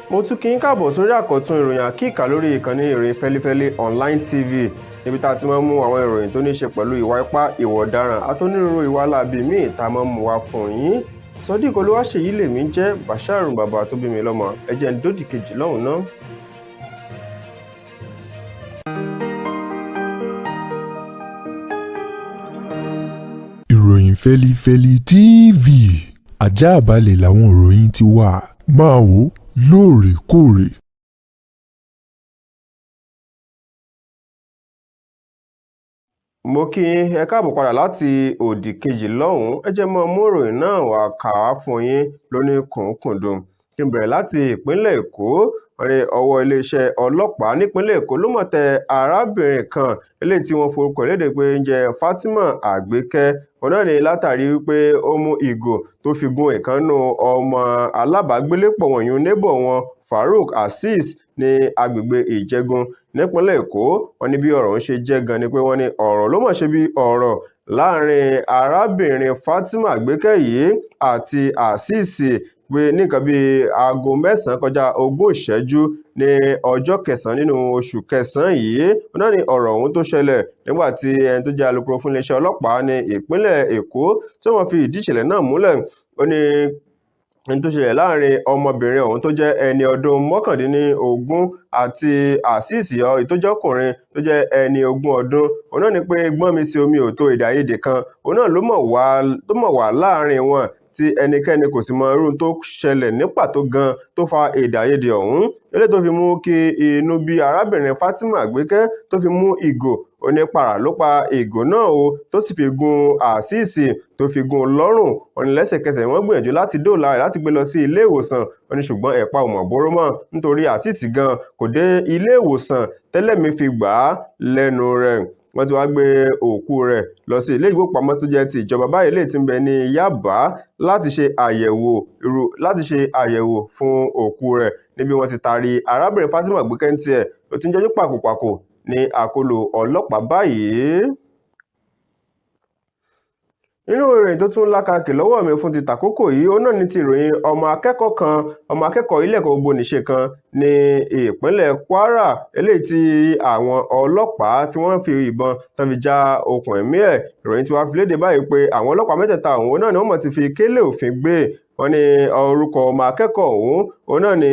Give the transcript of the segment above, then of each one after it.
Mo tún kí yín káàbọ̀ sórí àkọ́tún ìròyìn àkíkà lórí ìkànnì ìròyìn Fẹ́lifẹ́li online TV níbi tá a ti máa ń mú àwọn ìròyìn tó ní ṣe pẹ̀lú ìwà ipá, ìwà ọ̀daràn àtonírúurú ìwà láabi míì tá a máa ń mú wá fún yín. Sodiq Olúwaṣèyí lèmi jẹ́ Bashir bàbá tó bí mi lọ́mọ ẹ jẹ́ n dódì kejì lọ́hùn náà. Ìròyìn Fẹ́lifẹ́li TV àjààbálẹ̀ làwọn ìròyìn ti wà máa wò lóòrèkóòrè. Mo kí yín ẹ káàbọ̀ padà láti òdì kejì lọ́hùn-ún ẹ jẹ́ mọ́ mú ìròyìn náà wá kà á fún yín lóní kùnkùndùn. Kí n bẹ̀rẹ̀ láti ìpínlẹ̀ Èkó ọwọ́ iléeṣẹ́ ọlọ́pàá nípínlẹ̀ Èkó ló mọ̀ tẹ arábìnrin kan eléyìí tí wọ́n forúkọ léde pé ń jẹ́ Fatima Àgbékẹ́ ọ̀nà ni látàrí wípé ó mú ìgò tó fi gún ìkànnù ọmọ alábàágbélépọ̀ wọ̀nyún neighbor wọn Farouk Azeez ní agbègbè Ìjẹ̀gùn nípínlẹ̀ Èkó. Wọ́n ní bí ọ̀rọ̀ ń ṣe jẹ́ gan ni pé wọ́n ní ọ̀rọ̀ ló mọ̀ ṣe bí ọ̀rọ̀ láàrin arábìnrin Fatima Àgbékẹ́ yìí àti Azeez pé ní nǹkan bíi aago 9 kọjá 20 ìṣẹ́jú ní ọjọ́ 9 nínú oṣù kẹsàn-án yìí. Náà ni ọ̀rọ̀ ọ̀hún tó ṣẹlẹ̀ nígbà tí ẹni tó jẹ́ alukoro fún iléeṣẹ́ ọlọ́pàá ní ìpínlẹ̀ Èkó tí wọ́n fi ìdí ìṣẹ̀lẹ̀ náà múlẹ̀. Ó ní ẹni tó ṣẹlẹ̀ láàrin ọmọbìnrin ọ̀hún tó jẹ́ ẹni ọdún 19 àti Azeez tó jẹ́ ọkùnrin tó jẹ́ ẹni 20 ọdún. Òun náà ni pé gbọ́n mi sí omi ò tó èdè-àìyedè kan òun náà ló mọ̀ wá láàrin wọn tí ẹnikẹ́ni kò sì mọ irú tó ṣẹlẹ̀ ní pàtó gan tó fa èdè-àìyedè ọ̀hún. Eléyìí tó fi mú kí inú bí arábìnrin Fatima Àgbékẹ́ tó fi mú ìgò onípara ló pa ìgò náà tó sì fi gún Azeez tó fi gún lọ́rùn. Wọ́n ní lẹ́sẹ̀kẹsẹ̀ wọ́n gbìyànjú láti dóòlà rẹ̀ láti gbé lọ sí ilé ìwòsàn. Wọ́n ní ṣùgbọ́n ẹ̀pà ò mọ̀ bóró mọ́ nítorí Azeez gan kò dé ilé ìwòsàn tẹ́lẹ̀mí fi gbà á lẹ́nu rẹ̀. Wọ́n ti wá gbé òkú rẹ̀ lọ sí ilé ìgbókùpamọ́ tó jẹ́ ti ìjọba báyìí lè ti ń bẹ ní Yaba láti ṣe àyẹ̀wò fún òkú rẹ̀ níbi wọ́n ti taari arábìnrin Fatima Àgbékẹ́ ń tiẹ̀ ló ti ń jẹ́jú pàkópàkó ní àkóló ọlọ́pàá báyìí. Nínú ìròyìn tó tún lákàkì lọ́wọ́ mi fún ti tàkókò yìí ó náà ní ti ìròyìn ọmọ akẹ́kọ̀ọ́ ilé ẹ̀kọ́ gbogbonìṣe kan ní ìpínlẹ̀ Kwara eléyìí tí àwọn ọlọ́pàá tí wọ́n fi ìbọn tán fi já okùn ẹ̀mí ẹ̀. Ìròyìn tí wàá fi léde báyìí pé àwọn ọlọ́pàá mẹ́tẹ̀ẹ̀ta ọ̀hún náà ni wọ́n mọ̀ ti fi kélé òfin gbé. Wọ́n ní orúkọ ọmọ akẹ́kọ̀ọ́ ọ̀hún náà ni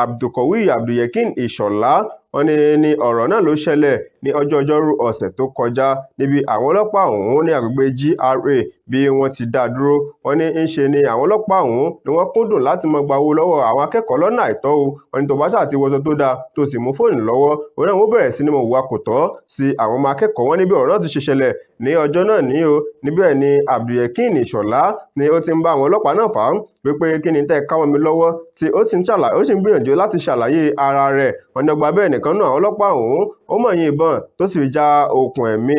Abdulkawi Abdulyekin Ìṣọ̀lá. Wọ́n ní ọ̀rọ̀ náà ló ṣẹlẹ̀ ní ọjọ́rú ọ̀sẹ̀ tó kọjá níbi àwọn ọlọ́pàá ọ̀hún ní agbègbè GRA bí wọ́n ti dá dúró. Wọ́n ní ń ṣe ni àwọn ọlọ́pàá ọ̀hún ni wọ́n kúndùn láti máa gba owó lọ́wọ́ àwọn akẹ́kọ̀ọ́ lọ́nà àìtọ́. Wọ́n ní tó bá ṣáà ti wọṣọ tó dáa tó sì mú fóònù lọ́wọ́ òun náà wọ́n bẹ̀rẹ̀ sí ní mọ̀ wá kò tọ́ sí àwọn ọmọ akẹ́kọ̀ọ́. Wọ́n ní bí ọ̀rọ̀ náà ti ṣe ṣẹlẹ̀ ní ọjọ́ náà níbẹ̀ ni Abdulyekin Ìṣọ̀lá ni ó ti ń bá àwọn ọlọ́pàá náà fà á wípé kí ni tẹ́ ká mọ́ mi lọ́wọ́ tí ó sì ń gbìyànjú láti ṣàlàyé ara rẹ̀. Wọ́n ní ọgbà bẹ́ẹ̀ nìkan náà àwọn ọlọ́pàá ọ̀hún ó mọ̀ yín ìbọn tó sì fi já okùn ẹ̀mí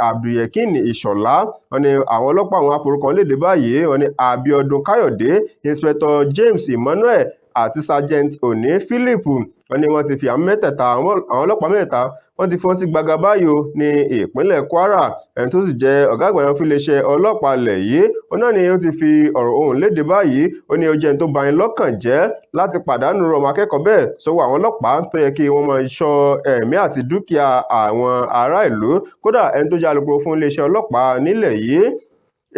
Abdulyekin Ìṣọ̀lá. Wọ́n ní àwọn ọlọ́pàá àwọn aforúkọ léde báyìí. Wọ́n ní Abiodun Káyọ̀dé, Inspector James Emmanuel àti Sergeant Oni Philip. Wọ́n ní wọ́n ti fi àwọn ọlọ́pàá mẹ́ta wọ́n ti fi wọ́n sí gbàgà báyìí ní ìpínlẹ̀ Kwara. Ẹni tó sì jẹ́ ọ̀gá àgbà fún iléeṣẹ́ ọlọ́pàá ilẹ̀ yìí òun náà ni ó ti fi ọ̀rọ̀ ohun léde báyìí. Ó ní ó jẹ́ ẹni tó bani lọ́kàn jẹ́ láti pàdánù ọmọ akẹ́kọ̀ọ́ bẹ́ẹ̀ sọ́wọ́ àwọn ọlọ́pàá tó yẹ kí wọ́n máa ṣọ́ ẹ̀mí àti dúkìá àwọn ará ìlú. Kódà ẹni tó jẹ́ alukoro fún iléeṣẹ́ ọlọ́pàá nílẹ̀ yìí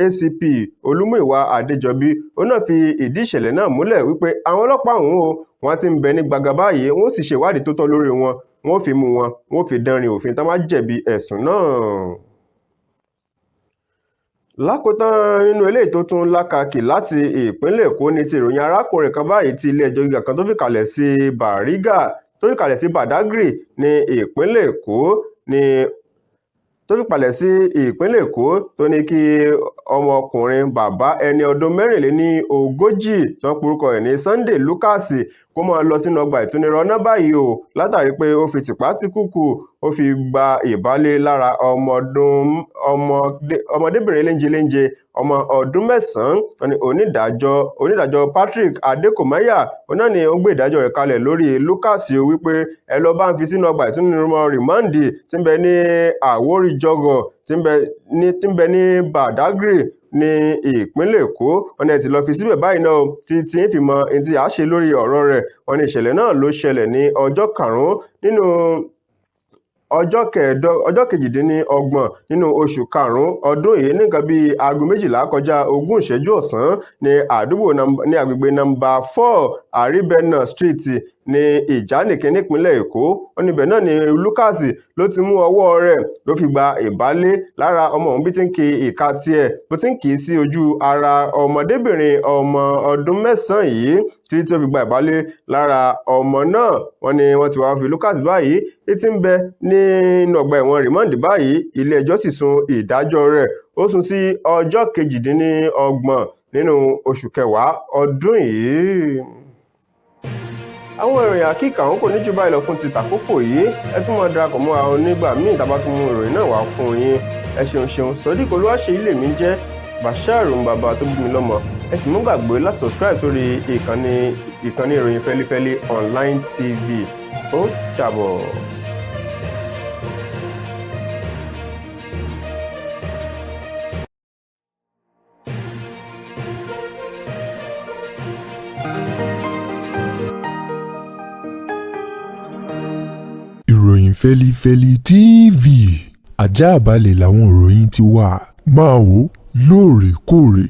ACP Olúmúyìwá Adéjọbí òun náà fi ìdí ìṣẹ̀lẹ̀ náà múlẹ̀ wípé àwọn ọlọ́pàá ọ̀hún wọ́n ti ń bẹ ní gbàgà báyìí wọ́n sì ṣèwádìí tó tọ́ lórí wọn wọ́n fi mú wọn wọ́n fi dánrin òfin tán máa jẹ̀bi ẹ̀sùn náà. Lákòótán nínú eléyìí tó tún lákàkì láti ìpínlẹ̀ Èkó ní ti ìròyìn arákùnrin kan báyìí tí ilé ẹjọ́ gíga kan tó fi kalẹ̀ sí Badagry ní ìpínlẹ̀ Èkó tó ní kí ọmọkùnrin bàbá ẹni ọdún 40 tó ń porúkọ ẹ̀ ní Sunday Lucas kó máa lọ sínú ọgbà ìtúnirọ́nà báyìí látàrí pé ó fi tìpátìkúùkù ó fi gba ìbálé lára ọmọdébìnrin léńjeléńje ọmọ ọdún 9. Wọ́n ní onídàájọ́ Patrick Adékòmáyà òun náà ni ó gbé ìdájọ́ rẹ̀ kalẹ̀ lórí Lucas wípé ẹ lọ bá ń fi sínú ọgbà ìtúnirọ́nà rìmáǹdì tí ń bẹ ní Àwórì Jọgọ̀ tí ń bẹ ní Badagry. ní ìpínlẹ̀ Èkó. Wọ́n ní ẹ ti lọ fi síbẹ̀ báyìí náà tí ń fi mọ ohun tí a ṣe lórí ọ̀rọ̀ rẹ̀. Wọ́n ní ìṣẹ̀lẹ̀ náà ló ṣẹlẹ̀ ní ọjọ́ 5 nínú ọjọ́ kejìdínlọ́gbọ̀n nínú oṣù karùn-ún ọdún yìí ní nǹkan bíi aago 12 kọjá 20 ìṣẹ́jú ọ̀sán ní agbègbè nọ́mbà 4 Àríbẹ̀nà Street ní Ìjánìkìn nípínlẹ̀ Èkó. Wọ́n níbẹ̀ náà ni Lucas ló ti mú ọwọ́ rẹ̀ ló fi gba ìbálé lára ọmọ òun bí ti ń ki ìka tiẹ̀ bó ti ń kì í sí ojú ara ọmọdébìnrin ọmọ ọdún 9 yìí tí ó fi gba ìbálé lára ọmọ náà. Wọ́n ní wọ́n ti wá fi Lucas báyìí tí ń bẹ nínú ọgbà ẹ̀wọ̀n rìmọ́ǹdì báyìí. Ilé-ẹjọ́ sì sún ìdájọ́ rẹ̀ ó sún sí ọjọ́ kejìdínlọ́gbọ̀n nínú oṣù kẹwàá ọdún yìí. Àwọn ìròyìn àkíkà wọn kò ní jù báyìí lọ fún ti tàkókò yìí. Ẹ tún máa darapọ̀ mọ́ àwọn onígbà míì tá a bá tún mú ìròyìn náà wá fún yín. Ẹ ṣeun. Sodiq Olúwaṣeyì lèmi jẹ́, Bashir bàbá tó bí mi lọ́mọ. Ẹ sì mú gbàgbé láti subscribe sórí ìkànnì ìròyìn Fẹ́lífẹ́lí online TV. Ó dàbọ̀. Ìròyìn Fẹ́lífẹ́lí TV àjààbálẹ̀ làwọn ìròyìn ti wà. Máa wò lóòrèkóòrè.